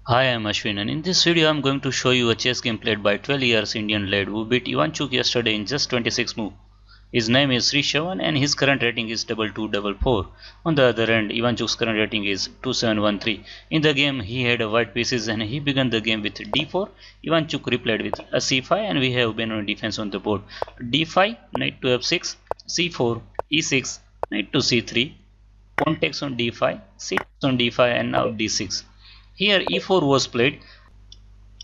Hi, I'm Ashwin, and in this video I'm going to show you a chess game played by 12 years Indian lad who beat Ivanchuk yesterday in just 26 moves. His name is Sri Shavan and his current rating is 2244. On the other hand, Ivanchuk's current rating is 2713. In the game, he had a white pieces and he began the game with d4. Ivanchuk replied with a c5 and we have been on defense on the board. d5, knight to f6, c4, e6, knight to c3, pawn takes on d5, c takes on d5 and now d6. Here e4 was played,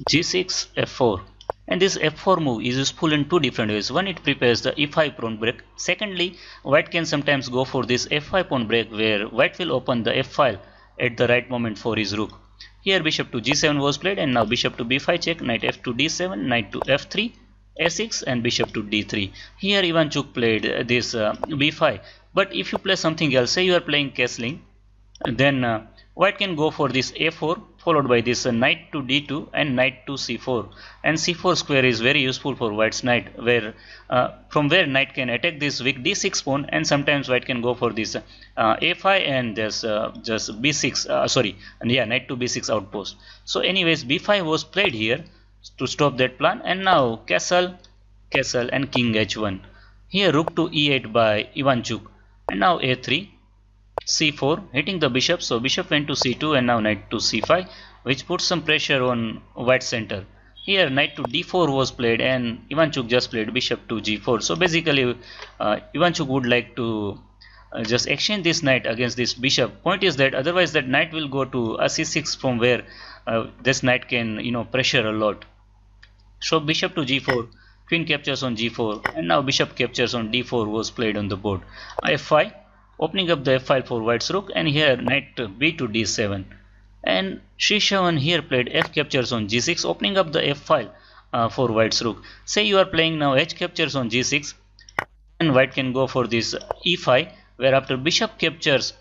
g6, f4. And this f4 move is useful in two different ways. One, it prepares the e5 pawn break. Secondly, white can sometimes go for this f5 pawn break where white will open the f file at the right moment for his rook. Here bishop to g7 was played and now bishop to b5 check, knight f to d7, knight to f3, a6 and bishop to d3. Here Ivanchuk played this b5. But if you play something else, say you are playing castling, then white can go for this a4 followed by this knight to d2 and knight to c4, and c4 square is very useful for white's knight where from where knight can attack this weak d6 pawn, and sometimes white can go for this a5 and this just b6 sorry, and yeah, knight to b6 outpost. So anyways, b5 was played here to stop that plan, and now castle and king h1. Here rook to e8 by Ivanchuk, and now a3, c4 hitting the bishop, so bishop went to c2 and now knight to c5, which puts some pressure on white center. Here knight to d4 was played and Ivanchuk just played bishop to g4. So basically Ivanchuk would like to just exchange this knight against this bishop. Point is that otherwise that knight will go to a c6 from where this knight can pressure a lot. So bishop to g4, queen captures on g4 and now bishop captures on d4 was played on the board. f5, opening up the f file for white's rook, and here knight b to d7. And Sri Shavan here played f captures on g6, opening up the f file for white's rook. Say you are playing now h captures on g6, and white can go for this e5, where after bishop captures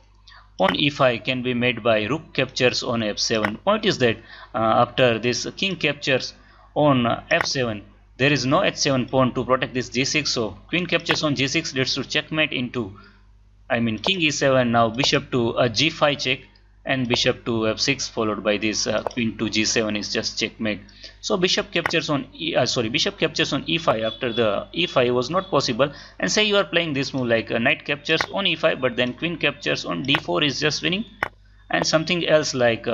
on e5 can be made by rook captures on f7. Point is that after this king captures on f7, there is no h7 pawn to protect this g6, so queen captures on g6 leads to checkmate into king e7. Now bishop to a g5 check and bishop to f6 followed by this queen to g7 is just checkmate. So bishop captures on bishop captures on e5 after the e5 was not possible, and say you are playing this move like knight captures on e5 but then queen captures on d4 is just winning, and something else like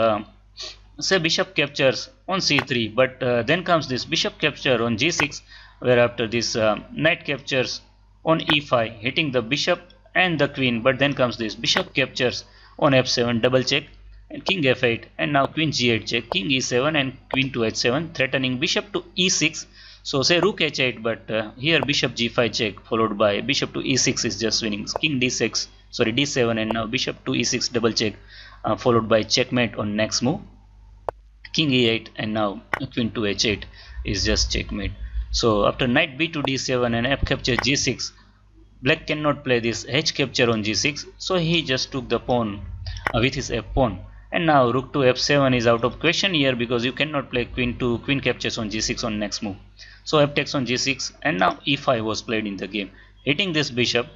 say bishop captures on c3 but then comes this bishop capture on g6 where after this knight captures on e5 hitting the bishop and the queen, but then comes this bishop captures on f7 double check and king f8, and now queen g8 check, king e7 and queen to h7 threatening bishop to e6. So say rook h8 but here bishop g5 check followed by bishop to e6 is just winning, king d7 and now bishop to e6 double check followed by checkmate on next move, king e8 and now queen to h8 is just checkmate. So after knight b to d7 and f capture g6, black cannot play this h capture on g6, so he just took the pawn with his f pawn, and now rook to f7 is out of question here because you cannot play queen captures on g6 on next move. So f takes on g6 and now e5 was played in the game hitting this bishop,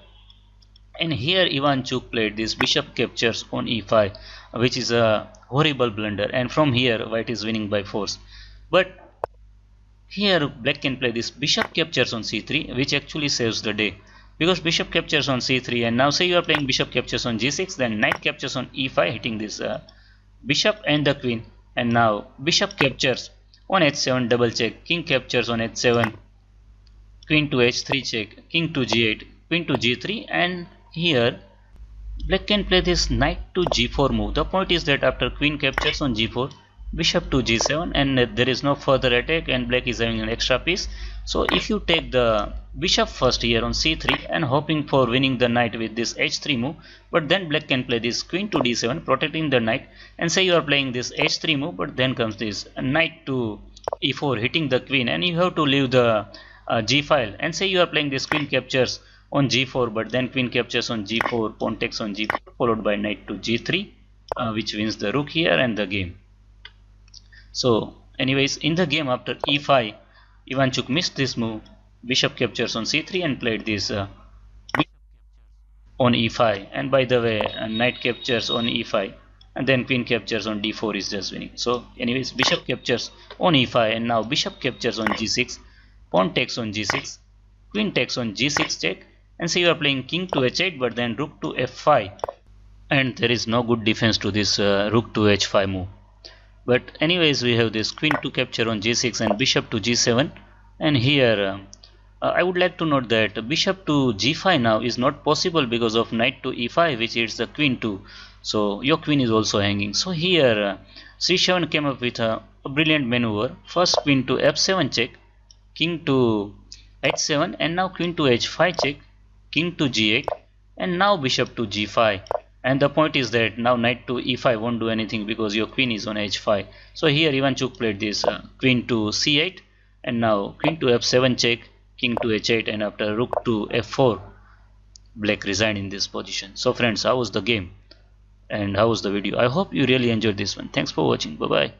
and here Ivanchuk played this bishop captures on e5, which is a horrible blunder, and from here white is winning by force. But here black can play this bishop captures on c3, which actually saves the day because bishop captures on c3, and now say you are playing bishop captures on g6, then knight captures on e5 hitting this bishop and the queen, and now bishop captures on h7 double check, king captures on h7, queen to h3 check, king to g8, queen to g3, and here black can play this knight to g4 move. The point is that after queen captures on g4, bishop to g7 and there is no further attack and black is having an extra piece. So if you take the bishop first here on c3 and hoping for winning the knight with this h3 move, but then black can play this queen to d7 protecting the knight, and say you are playing this h3 move but then comes this knight to e4 hitting the queen, and you have to leave the g file, and say you are playing this queen captures on g4 but then queen captures on g4, pawn takes on g4 followed by knight to g3 which wins the rook here and the game. So anyways, in the game after e5 Ivanchuk missed this move, bishop captures on c3 and played this bishop on e5, and by the way knight captures on e5 and then queen captures on d4 is just winning. So anyways, bishop captures on e5, and now bishop captures on g6, pawn takes on g6, queen takes on g6 check, and so you are playing king to h8, but then rook to f5, and there is no good defense to this rook to h5 move. But anyways, we have this queen to capture on g6 and bishop to g7, and here I would like to note that bishop to g5 now is not possible because of knight to e5, which hits the queen too. So your queen is also hanging. So here Srishavan came up with a brilliant maneuver. First queen to f7 check, king to h7, and now queen to h5 check, king to g8, and now bishop to g5. And the point is that now knight to e5 won't do anything because your queen is on h5. So here Ivanchuk played this queen to c8, and now queen to f7 check, king to h8, and after rook to f4, black resigned in this position. So friends, how was the game and how was the video? I hope you really enjoyed this one. Thanks for watching. Bye bye.